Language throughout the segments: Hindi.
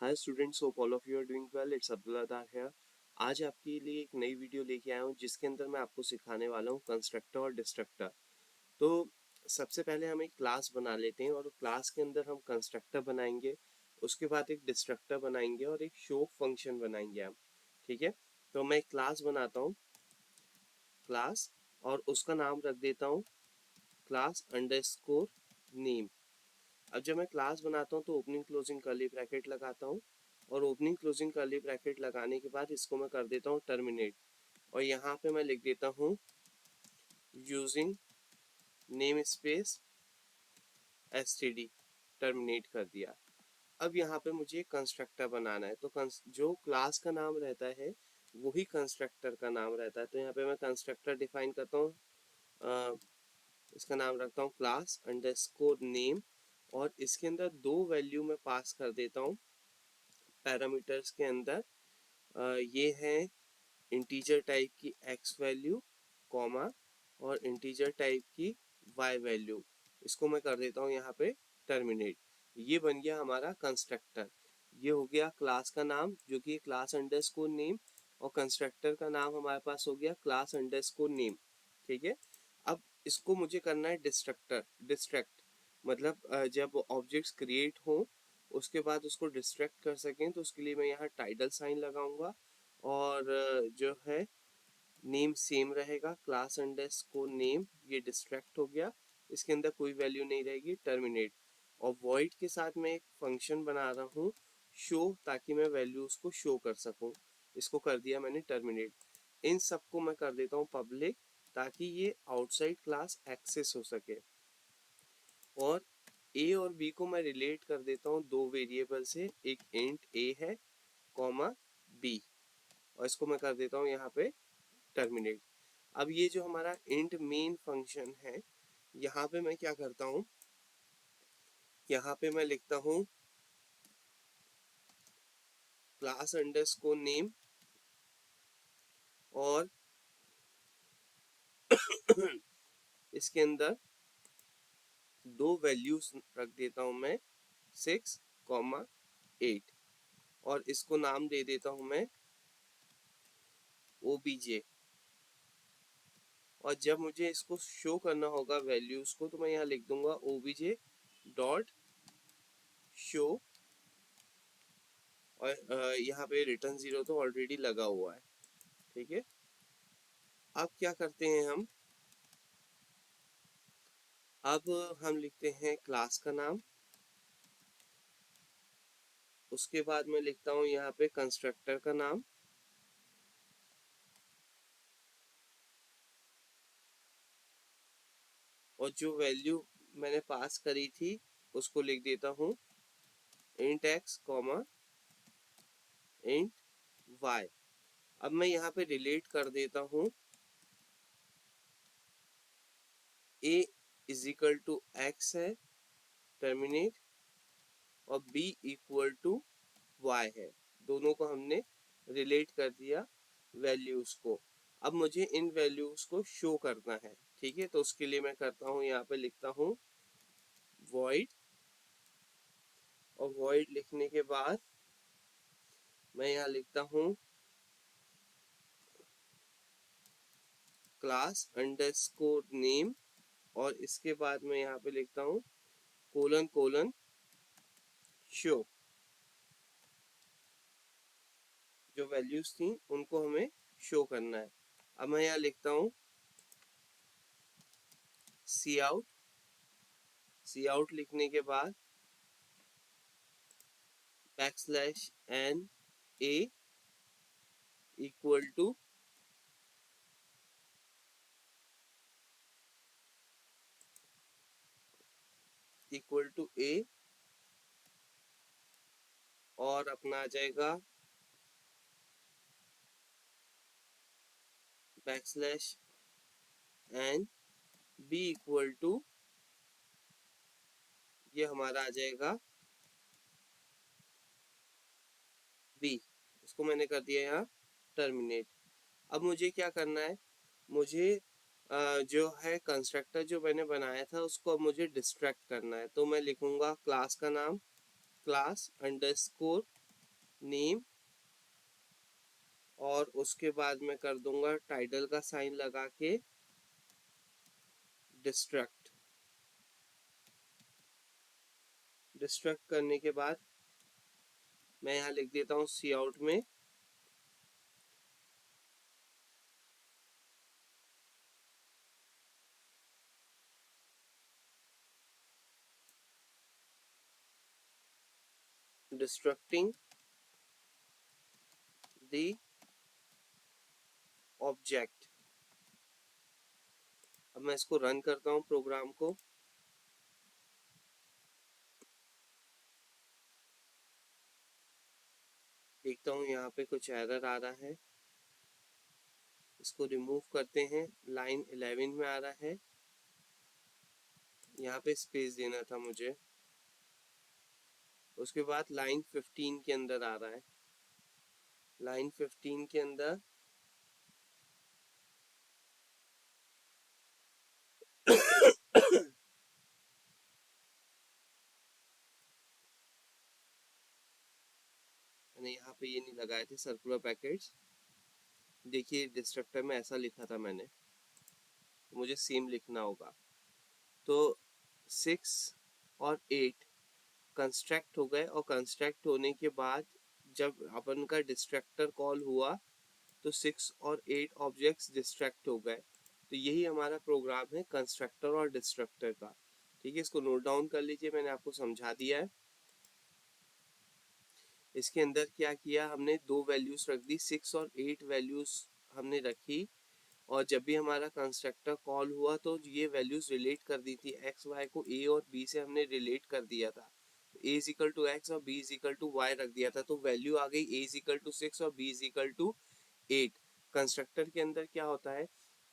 Hi students, hope all of you are doing well. It's Abdullah Dar here. आज आपके लिए एक नई वीडियो लेके आया हूँ जिसके अंदर मैं आपको सिखाने वाला हूँ कंस्ट्रक्टर और डिस्ट्रक्टर। तो सबसे पहले हम एक क्लास बना लेते हैं और क्लास के अंदर हम कंस्ट्रक्टर बनाएंगे, उसके बाद एक डिस्ट्रक्टर बनाएंगे और एक शो फंक्शन बनाएंगे हम। ठीक है, तो मैं एक क्लास बनाता हूँ, क्लास, और उसका नाम रख देता हूँ क्लास अंडरस्कोर नेम। अब जब मैं क्लास बनाता हूँ तो ओपनिंग क्लोजिंग कर्ली ब्रैकेट लगाता हूँ और ओपनिंग क्लोजिंग कर्ली ब्रैकेट लगाने के बाद इसको मैं कर देता हूँ टर्मिनेट, और यहाँ पे मैं लिख देता हूँ using name space STD. Terminate कर दिया। अब यहाँ पे मुझे कंस्ट्रक्टर बनाना है, तो जो क्लास का नाम रहता है वही कंस्ट्रक्टर का नाम रहता है। तो यहाँ पे मैं कंस्ट्रक्टर डिफाइन करता हूँ, इसका नाम रखता हूँ क्लास अंडरस्कोर नेम, और इसके अंदर दो वैल्यू मैं पास कर देता हूँ पैरामीटर्स के अंदर। ये है इंटीजर टाइप की x वैल्यू, कॉमा, और इंटीजर टाइप की y वैल्यू। इसको मैं कर देता हूँ यहाँ पे टर्मिनेट। ये बन गया हमारा कंस्ट्रक्टर। ये हो गया क्लास का नाम जो कि क्लास अंडरस्कोर नेम, और कंस्ट्रक्टर का नाम हमारे पास हो गया क्लास अंडरस्कोर नेम। ठीक है, अब इसको मुझे करना है डिस्ट्रैक्ट, मतलब जब ऑब्जेक्ट्स क्रिएट हो उसके बाद उसको डिस्ट्रैक्ट कर सकें, तो उसके लिए मैं यहाँ टाइटल साइन लगाऊंगा, और जो है नेम सेम रहेगा, क्लास अंडरस्कोर नेम। ये डिस्ट्रैक्ट हो गया, इसके अंदर कोई वैल्यू नहीं रहेगी, टर्मिनेट। और वॉइड के साथ मैं एक फंक्शन बना रहा हूँ शो, ताकि मैं वैल्यूज को शो कर सकूँ। इसको कर दिया मैंने टर्मिनेट। इन सबको मैं कर देता हूँ पब्लिक, ताकि ये आउटसाइड क्लास एक्सेस हो सके। और ए और बी को मैं रिलेट कर देता हूँ दो वेरिएबल से, एक इंट ए है, कॉमा बी, और इसको मैं कर देता हूँ यहाँ पे टर्मिनेट। अब ये जो हमारा इंट मेन फंक्शन है, यहाँ पे मैं क्या करता हूँ, यहाँ पे मैं लिखता हूँ क्लास अंडरस्कोर नेम, और इसके अंदर दो वैल्यूज रख देता हूँ मैं, 6, 8, और इसको नाम दे देता हूँ मैं ओबीजे। और जब मुझे इसको शो करना होगा वैल्यूज को, तो मैं यहाँ लिख दूंगा ओबीजे डॉट शो, और यहाँ पे रिटर्न 0 तो ऑलरेडी लगा हुआ है। ठीक है, अब क्या करते हैं अब हम लिखते हैं क्लास का नाम, उसके बाद मैं लिखता हूँ यहाँ पे कंस्ट्रक्टर का नाम, और जो वैल्यू मैंने पास करी थी उसको लिख देता हूँ int x, comma int y. अब मैं यहाँ पे रिलेट कर देता हूँ a is equal to x है, टर्मिनेट, और b इक्वल टू y है। दोनों को हमने रिलेट कर दिया वैल्यूज को। अब मुझे इन वैल्यूज को शो करना है। ठीक है, तो उसके लिए मैं करता हूँ, यहाँ पे लिखता हूँ void, और void लिखने के बाद मैं यहाँ लिखता हूँ क्लास अंडरस्कोर नेम, और इसके बाद मैं यहाँ पे लिखता हूँ कोलन कोलन शो। जो वैल्यूज थी उनको हमें शो करना है। अब मैं यहाँ लिखता हूँ सी आउट। सी आउट लिखने के बाद backslash N A equal to A, और अपना आ जाएगा backslash N B equal to, ये हमारा आ जाएगा बी। इसको मैंने कर दिया यहाँ टर्मिनेट। अब मुझे क्या करना है, मुझे जो है कंस्ट्रक्टर जो मैंने बनाया था उसको अब मुझे डिस्ट्रैक्ट करना है। तो मैं लिखूंगा क्लास का नाम क्लास अंडरस्कोर नेम, और उसके बाद मैं कर दूंगा टाइटल का साइन लगा के डिस्ट्रक्ट। डिस्ट्रक्ट करने के बाद मैं यहाँ लिख देता हूँ सी आउट में डिस्ट्रक्टिंग द ऑब्जेक्ट। अब मैं इसको रन करता हूँ प्रोग्राम को। देखता हूँ यहाँ पे कुछ एरर आ रहा है, इसको रिमूव करते हैं। लाइन 11 में आ रहा है, यहाँ पे स्पेस देना था मुझे। उसके बाद लाइन 15 के अंदर आ रहा है। लाइन 15 के अंदर मैंने यहाँ पे ये नहीं लगाए थे सर्कुलर पैकेट्स। देखिए डिस्ट्रक्टर में ऐसा लिखा था मैंने, तो मुझे सेम लिखना होगा। तो 6 और 8 कंस्ट्रक्ट हो गए, और कंस्ट्रक्ट होने के बाद जब अपन का डिस्ट्रक्टर कॉल हुआ तो 6 और 8 ऑब्जेक्ट्स डिस्ट्रैक्ट हो गए। तो यही हमारा प्रोग्राम है कंस्ट्रक्टर और डिस्ट्रक्टर का। ठीक है, इसको नोट डाउन कर लीजिए, मैंने आपको समझा दिया है। इसके अंदर क्या किया हमने, दो वैल्यूज रख दी, 6 और 8 वैल्यूज हमने रखी। और जब भी हमारा कंस्ट्रक्टर कॉल हुआ तो ये वैल्यूज रिलेट कर दी थी, एक्स वाई को ए और बी से हमने रिलेट कर दिया था। A is equal to x और b is equal to y रख दिया था, तो वैल्यू आ गई ए इज इक्वल टू 6 और b is equal to 8। Constructor के अंदर क्या होता है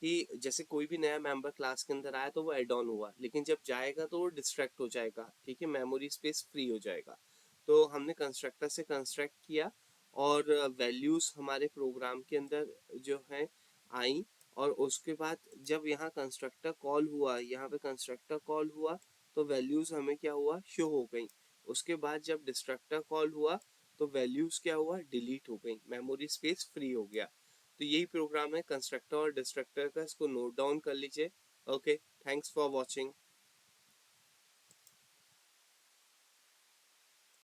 कि जैसे कोई भी नया मेंबर क्लास के अंदर आया तो वो एड ऑन हुआ, लेकिन जब जाएगा तो वो डिस्ट्रैक्ट हो जाएगा। ठीक है, मेमोरी स्पेस फ्री हो जाएगा। तो हमने कंस्ट्रक्टर से कंस्ट्रक्ट किया, और वैल्यूज हमारे प्रोग्राम के अंदर जो है आई। और उसके बाद जब यहाँ कंस्ट्रक्टर कॉल हुआ, यहाँ पे कंस्ट्रक्टर कॉल हुआ तो वैल्यूज हमें क्या हुआ, शो हो गई। उसके बाद जब डिस्ट्रक्टर कॉल हुआ तो वैल्यूज क्या हुआ, डिलीट हो गई, मेमोरी स्पेस फ्री हो गया। तो यही प्रोग्राम है कंस्ट्रक्टर और डिस्ट्रक्टर का, इसको नोट डाउन कर लीजिए। Okay, thanks for watching.